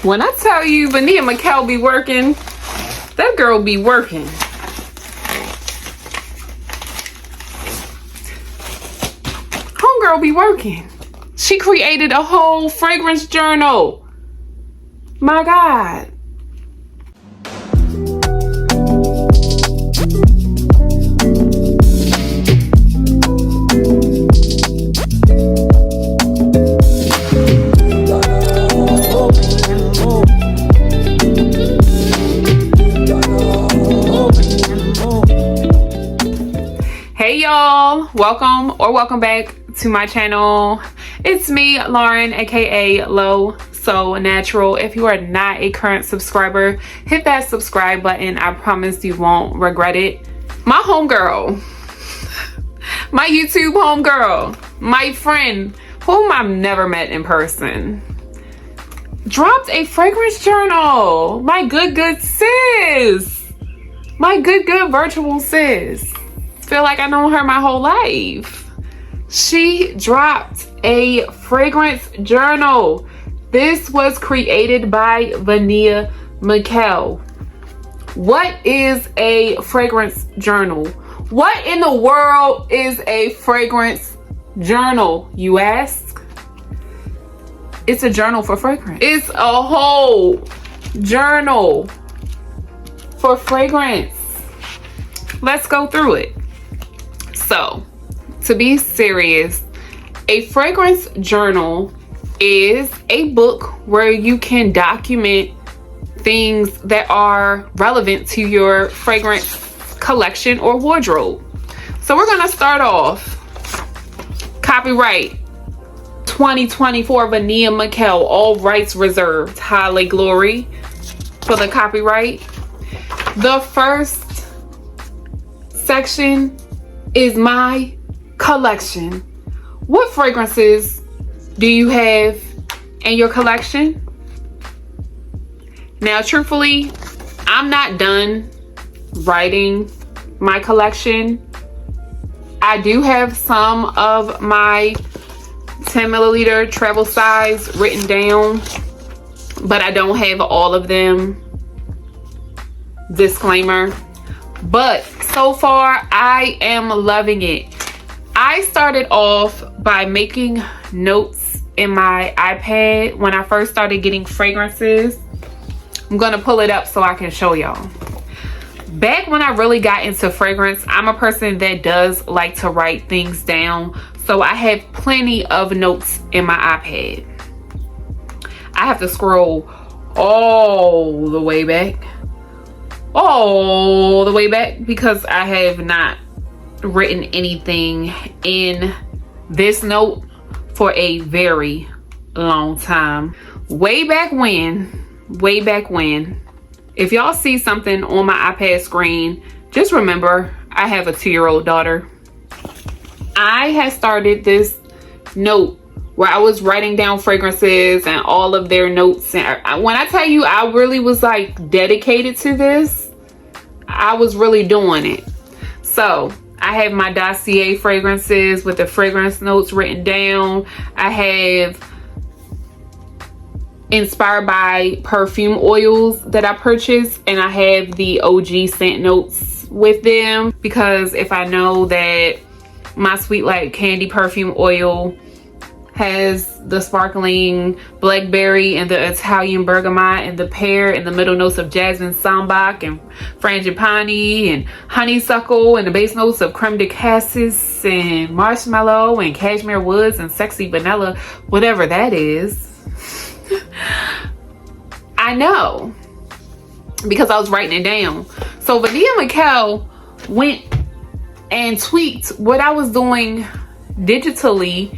When I tell you Vanilla Mikkel be working, that girl be working. Homegirl be working. She created a whole fragrance journal. My God. Hey y'all, welcome back to my channel. It's me, Lauren, aka Low So Natural. If you are not a current subscriber, hit that subscribe button. I promise you won't regret it. My homegirl, my YouTube homegirl, my friend, whom I've never met in person, dropped a fragrance journal. My good sis, my good virtual sis. Feel like I've known her my whole life. She dropped a fragrance journal. This was created by Vanilla Mikkel. What is a fragrance journal? What in the world is a fragrance journal, you ask? It's a journal for fragrance. It's a whole journal for fragrance. Let's go through it. So, to be serious, a fragrance journal is a book where you can document things that are relevant to your fragrance collection or wardrobe. So we're gonna start off. Copyright 2024 Vanilla Mikkel, all rights reserved. Holly glory for the copyright. The first section is my collection. What fragrances do you have in your collection? Now, truthfully, I'm not done writing my collection. I do have some of my 10 milliliter travel size written down, but I don't have all of them. Disclaimer. But so far, I am loving it. I started off by making notes in my iPad when I first started getting fragrances. I'm gonna pull it up so I can show y'all. Back when I really got into fragrance, I'm a person that does like to write things down. So I have plenty of notes in my iPad. I have to scroll all the way back. Because I have not written anything in this note for a very long time. Way back when, if y'all see something on my iPad screen, just remember I have a 2-year-old daughter. I had started this note where I was writing down fragrances and all of their notes. And when I tell you I really was like dedicated to this, I was really doing it. So I have my dossier fragrances with the fragrance notes written down. I have inspired by perfume oils that I purchased, and I have the OG scent notes with them, because if I know that my Sweet Like Candy perfume oil has the sparkling blackberry and the Italian bergamot and the pear and the middle notes of jasmine sambac and frangipani and honeysuckle and the base notes of creme de cassis and marshmallow and cashmere woods and sexy vanilla, whatever that is. I know, because I was writing it down. So Vanilla Mikkel went and tweaked what I was doing digitally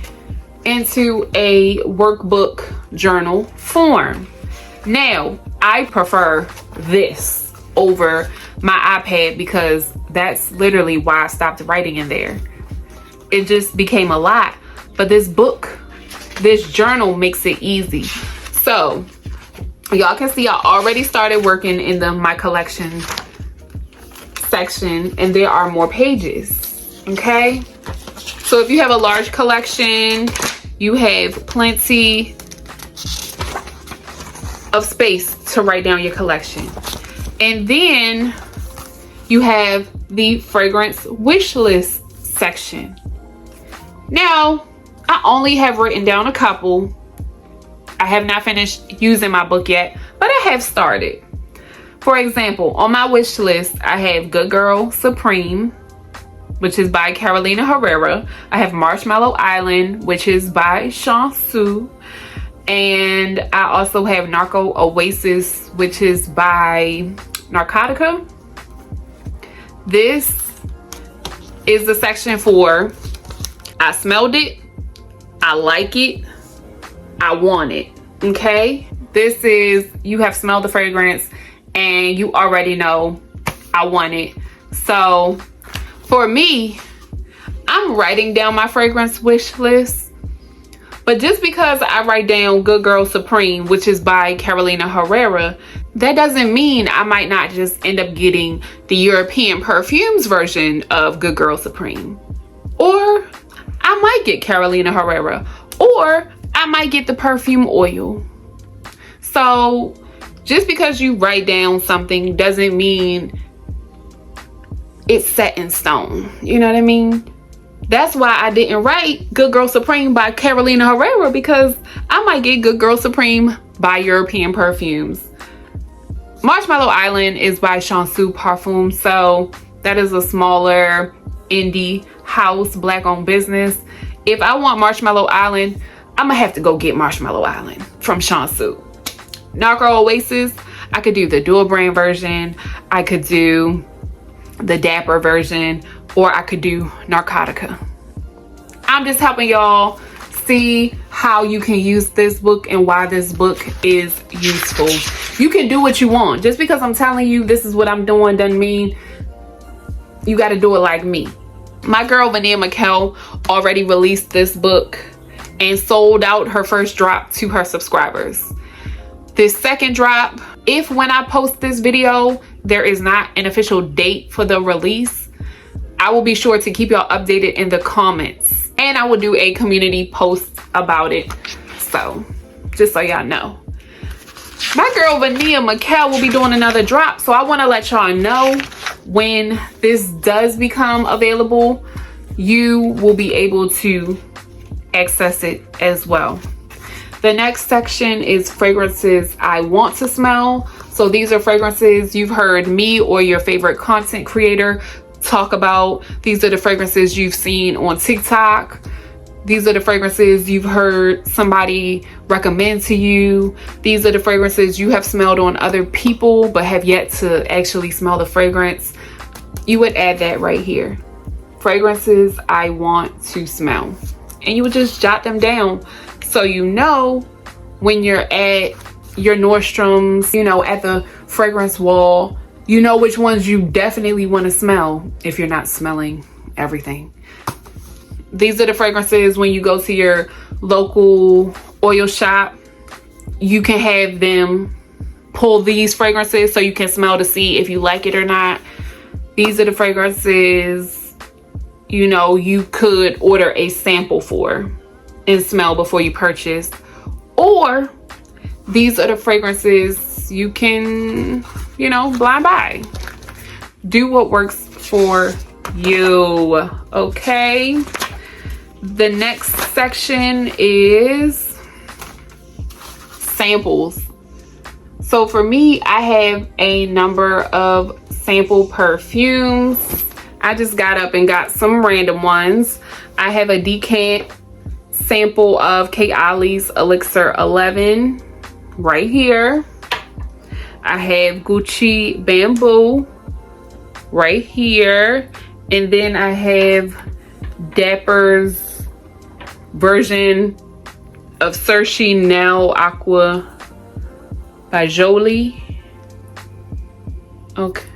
into a workbook journal form. Now, I prefer this over my iPad because that's literally why I stopped writing in there. It just became a lot. But this book, this journal makes it easy. So, y'all can see I already started working in my collection section, and there are more pages, okay? So if you have a large collection, you have plenty of space to write down your collection. And then you have the fragrance wish list section. Now, I only have written down a couple. I have not finished using my book yet, but I have started. For example, on my wish list, I have Good Girl Supreme, which is by Carolina Herrera. I have Marshmallow Island, which is by Shansu. And I also have Narco Oasis, which is by Narcotica. This is the section for I smelled it, I like it, I want it. Okay? This is you have smelled the fragrance and you already know I want it. So for me, I'm writing down my fragrance wish list. But just because I write down Good Girl Supreme, which is by Carolina Herrera, that doesn't mean I might not just end up getting the European perfumes version of Good Girl Supreme. Or I might get Carolina Herrera. Or I might get the perfume oil. So just because you write down something doesn't mean it's set in stone. You know what I mean? That's why I didn't write Good Girl Supreme by Carolina Herrera, because I might get Good Girl Supreme by European Perfumes. Marshmallow Island is by Shansu Parfum, so that is a smaller indie house, black owned business. If I want Marshmallow Island, I'm gonna have to go get Marshmallow Island from Shansu. Narco Oasis, I could do the dual brand version, I could do the Dapper version, or I could do Narcotica. I'm just helping y'all see how you can use this book and why this book is useful. You can do what you want. Just because I'm telling you this is what I'm doing doesn't mean you got to do it like me. My girl Vania McKell already released this book and sold out her first drop to her subscribers. This second drop, if when I post this video there is not an official date for the release, I will be sure to keep y'all updated in the comments, and I will do a community post about it. So just so y'all know, my girl Vania McKell will be doing another drop, so I want to let y'all know when this does become available, you will be able to access it as well. The next section is fragrances I want to smell. So these are fragrances you've heard me or your favorite content creator talk about. These are the fragrances you've seen on TikTok. These are the fragrances you've heard somebody recommend to you. These are the fragrances you have smelled on other people but have yet to actually smell the fragrance. You would add that right here. Fragrances I want to smell. And you would just jot them down so you know when you're at your Nordstrom's, you know, at the fragrance wall, you know which ones you definitely want to smell if you're not smelling everything. These are the fragrances when you go to your local oil shop, you can have them pull these fragrances so you can smell to see if you like it or not. These are the fragrances, you know, you could order a sample for and smell before you purchase. Or these are the fragrances you can, you know, blind buy. Do what works for you, okay? The next section is samples. So for me, I have a number of sample perfumes. I just got up and got some random ones. I have a decant sample of Kate Ollie's Elixir 11 right here. I have Gucci Bamboo right here. And then I have Dapper's version of Cerci Nail Aqua by Jolie. Okay.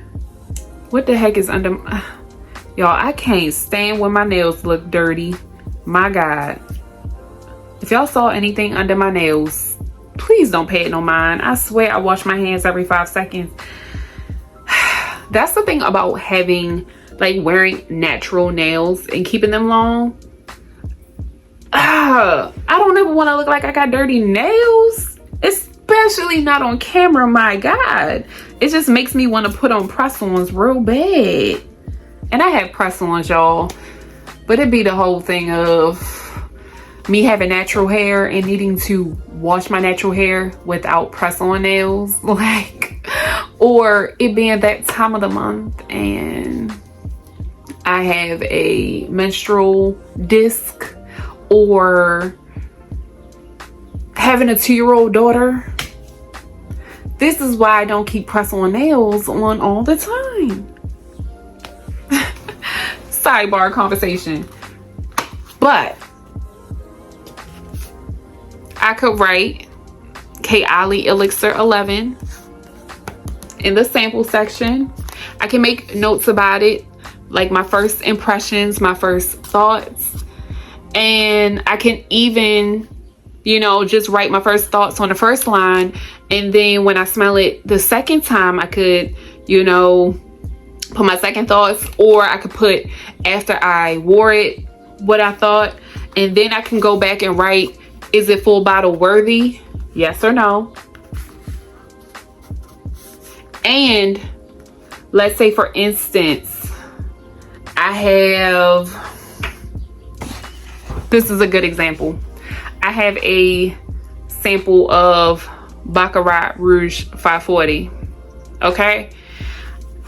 What the heck is under my... Y'all, I can't stand when my nails look dirty. My God. If y'all saw anything under my nails, please don't pay it no mind. I swear I wash my hands every 5 seconds. That's the thing about having, like, wearing natural nails and keeping them long. I don't ever want to look like I got dirty nails. It's especially not on camera. My God, it just makes me want to put on press-ons real bad. And I have press-ons, y'all, but it'd be the whole thing of me having natural hair and needing to wash my natural hair without press-on nails, like, or it being that time of the month and I have a menstrual disc, or having a 2-year-old daughter. This is why I don't keep press-on nails on all the time. Sidebar conversation. But I could write Kayali Elixir 11 in the sample section. I can make notes about it, like my first impressions, my first thoughts. And I can even, you know, just write my first thoughts on the first line. And then when I smell it the second time, I could, you know, put my second thoughts, or I could put after I wore it what I thought. And then I can go back and write, is it full bottle worthy? Yes or no? And let's say, for instance, I have, this is a good example. I have a sample of Baccarat Rouge 540. Okay.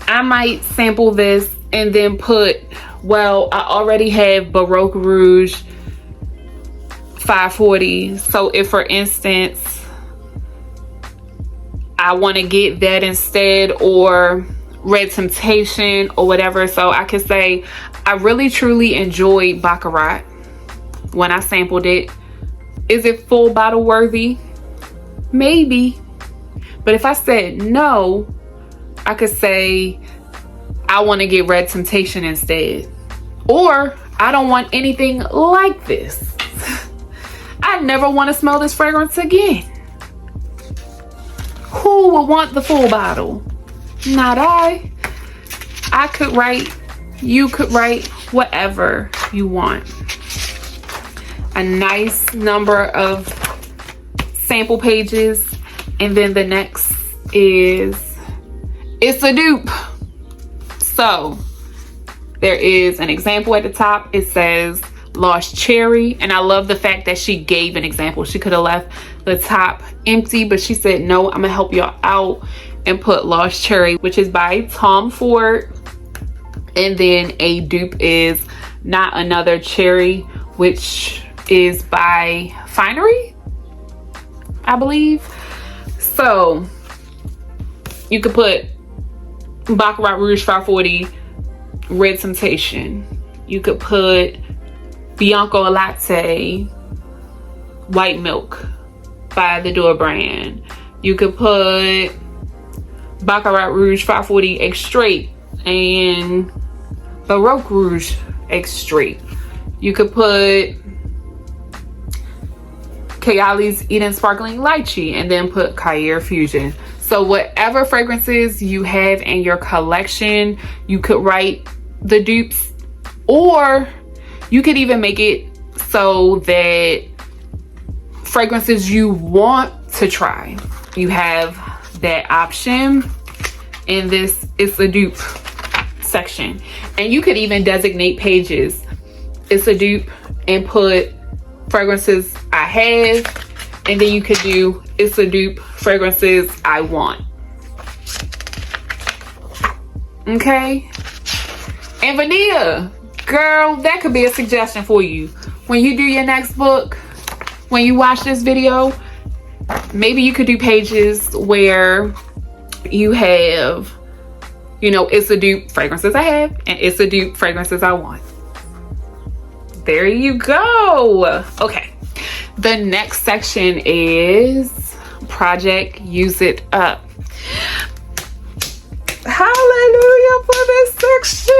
I might sample this and then put, well, I already have Baroque Rouge 540. So if, for instance, I want to get that instead, or Red Temptation or whatever, so I could say I really truly enjoyed Baccarat when I sampled it. Is it full bottle worthy? Maybe. But if I said no, I could say I want to get Red Temptation instead, or I don't want anything like this. I never want to smell this fragrance again. Who would want the full bottle? Not I. I could write, you could write, whatever you want. A nice number of sample pages, and then the next is, it's a dupe. So there is an example at the top. It says Lost Cherry, and I love the fact that she gave an example. She could have left the top empty, but she said, no, I'm gonna help y'all out and put Lost Cherry, which is by Tom Ford. And then a dupe is Not Another Cherry, which is by Finery, I believe. So you could put Baccarat Rouge 540 Red Temptation. You could put Bianco Latte White Milk by the Dior brand. You could put Baccarat Rouge 540 X Straight and Baroque Rouge X Straight. You could put Kayali's Eden Sparkling Lychee and then put Kouture Fusion. So whatever fragrances you have in your collection, you could write the dupes, or you could even make it so that fragrances you want to try, you have that option in this It's a Dupe section. And you could even designate pages, It's a Dupe, and put fragrances I have, and then you could do It's a Dupe fragrances I want. Okay. And Vanilla, girl, that could be a suggestion for you. When you do your next book, when you watch this video, maybe you could do pages where you have, you know, It's a Dupe fragrances I have and It's a Dupe fragrances I want. There you go. Okay. The next section is Project Use It Up. Hallelujah for this section.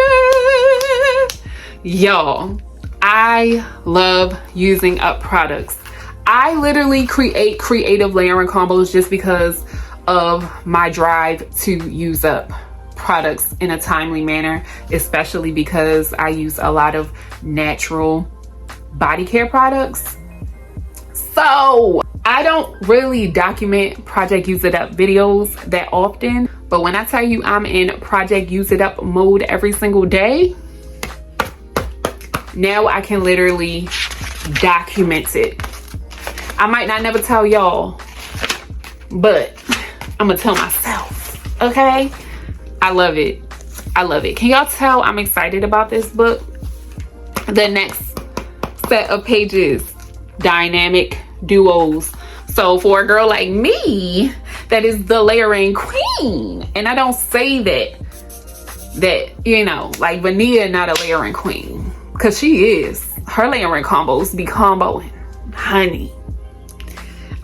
Y'all, I love using up products. I literally create creative layering combos just because of my drive to use up products in a timely manner, especially because I use a lot of natural body care products. So I don't really document project use it up videos that often, but when I tell you I'm in project use it up mode every single day, now I can literally document it. I might not never tell y'all, but I'm gonna tell myself, okay? I love it. I love it. Can y'all tell I'm excited about this book? The next set of pages, dynamic duos. So for a girl like me that is the layering queen, and I don't say that you know, like Vania not a layering queen, because she is. Her layering combos be comboing, honey.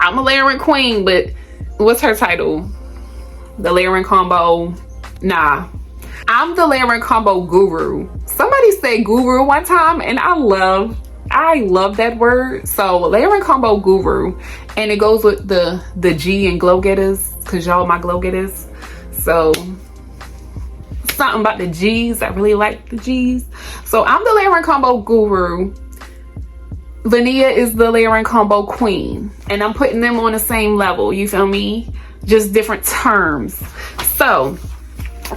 I'm a layering queen, but what's her title? The layering combo? Nah, I'm the layering combo guru. Somebody said guru one time, and I love that word. So layering combo guru, and it goes with the G and glow getters, because y'all my glow getters. So something about the G's, I really like the G's. So I'm the layering combo guru. Vania is the layering combo queen, and I'm putting them on the same level, you feel me? Just different terms. So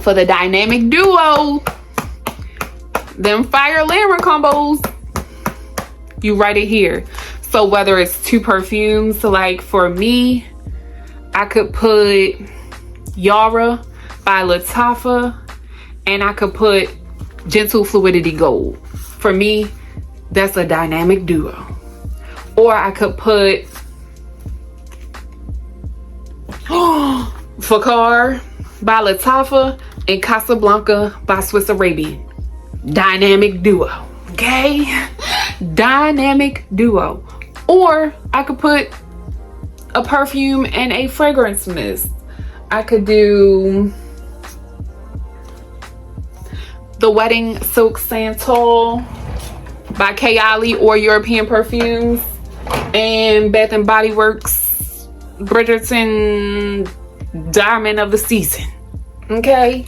for the dynamic duo, them fire layering combos, you write it here. So whether it's 2 perfumes, so like for me, I could put Yara by Lattafa, and I could put Gentle Fluidity Gold. For me, that's a dynamic duo. Or I could put Fakar by Lattafa and Casablanca by Swiss Arabian. Dynamic duo, okay? Dynamic duo. Or I could put a perfume and a fragrance mist. I could do the Wedding Silk Santal by Kayali or European Perfumes, and Bath and Body Works Bridgerton Diamond of the Season. Okay,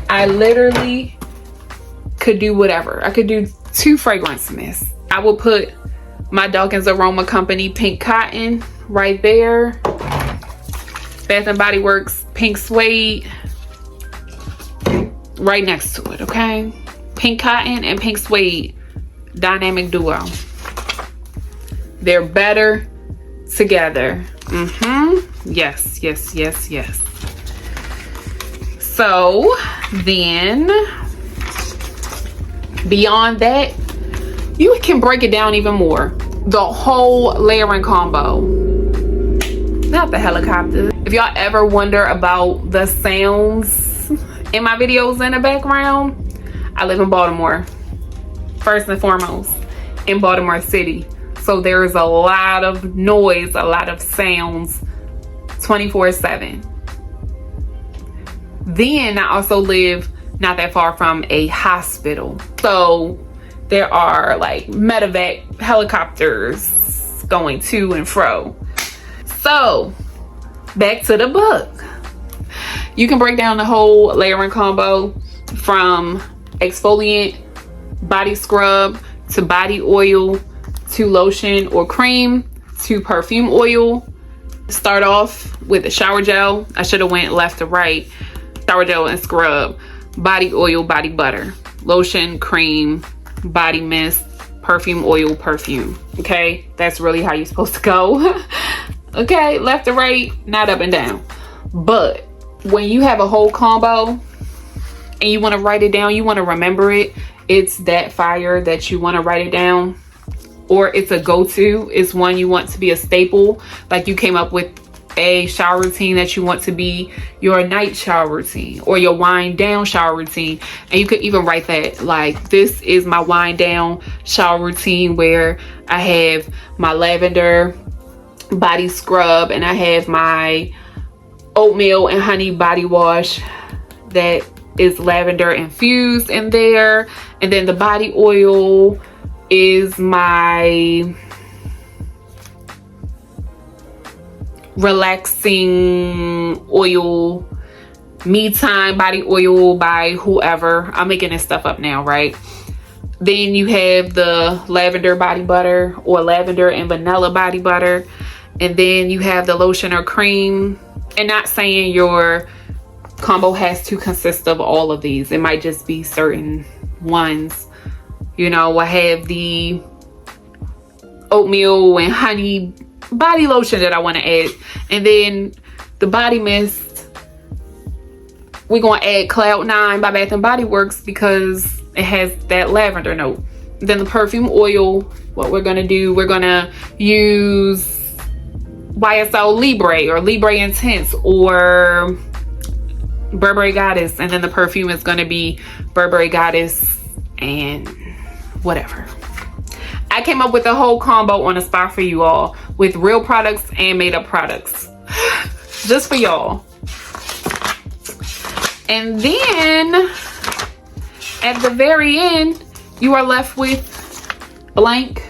I literally could do whatever. I could do 2 fragrance mists. I will put my Dawkins Aroma Company Pink Cotton right there. Bath and Body Works Pink Suede right next to it, okay? Pink Cotton and Pink Suede, dynamic duo. They're better together. Yes, yes, yes, yes. So then beyond that, you can break it down even more. The whole layering combo, not the helicopter. If y'all ever wonder about the sounds in my videos in the background, I live in Baltimore, first and foremost, in Baltimore City. So there is a lot of noise, a lot of sounds 24/7. Then I also live not that far from a hospital. So there are like medevac helicopters going to and fro. So back to the book. You can break down the whole layering combo from exfoliant, body scrub, to body oil, to lotion or cream, to perfume oil. Start off with a shower gel. I should have went left to right. Shower gel and scrub, body oil, body butter, lotion, cream, body mist, perfume oil, perfume. Okay, that's really how you're supposed to go. Okay, left to right, not up and down. But when you have a whole combo and you want to write it down, you want to remember it, it's that fire that you want to write it down. Or it's a go-to, it's one you want to be a staple. Like you came up with a shower routine that you want to be your night shower routine or your wind down shower routine. And you could even write that, like, this is my wind down shower routine, where I have my lavender body scrub and I have my oatmeal and honey body wash that is lavender infused in there. And then the body oil is my relaxing oil, me time body oil by whoever. I'm making this stuff up now, right? Then you have the lavender body butter or lavender and vanilla body butter. and then you have the lotion or cream. And not saying your combo has to consist of all of these. It might just be certain ones. You know, I have the oatmeal and honey body lotion that I want to add, and then the body mist, we're gonna add Cloud 9 by Bath and Body Works because it has that lavender note. Then the perfume oil, what we're gonna do, we're gonna use YSL Libre or Libre Intense or Burberry Goddess, and then the perfume is gonna be Burberry Goddess and whatever. I came up with a whole combo on a spot for you all with real products and made up products just for y'all. And then at the very end, you are left with blank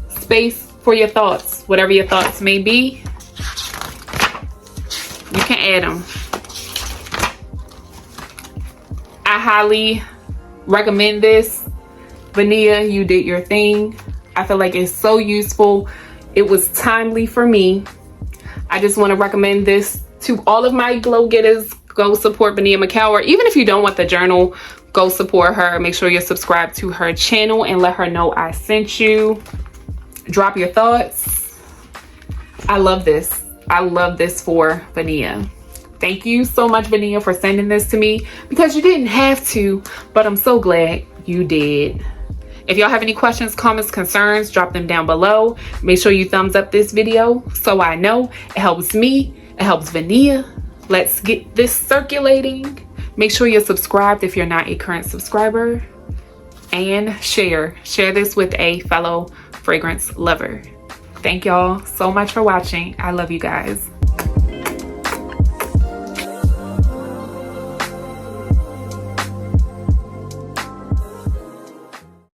space for your thoughts. Whatever your thoughts may be, you can add them. I highly recommend this. Vanilla, you did your thing. I feel like it's so useful. It was timely for me. I just want to recommend this to all of my glow getters. Go support Vanilla McCower. Even if you don't want the journal, go support her. Make sure you're subscribed to her channel and let her know I sent you. Drop your thoughts. I love this. I love this for Vanilla. Thank you so much, Vanilla, for sending this to me, because you didn't have to, but I'm so glad you did. If y'all have any questions, comments, concerns, drop them down below. Make sure you thumbs up this video so I know. It helps me. It helps Vanilla. Let's get this circulating. Make sure you're subscribed if you're not a current subscriber. And share this with a fellow fragrance lover. Thank y'all so much for watching. I love you guys.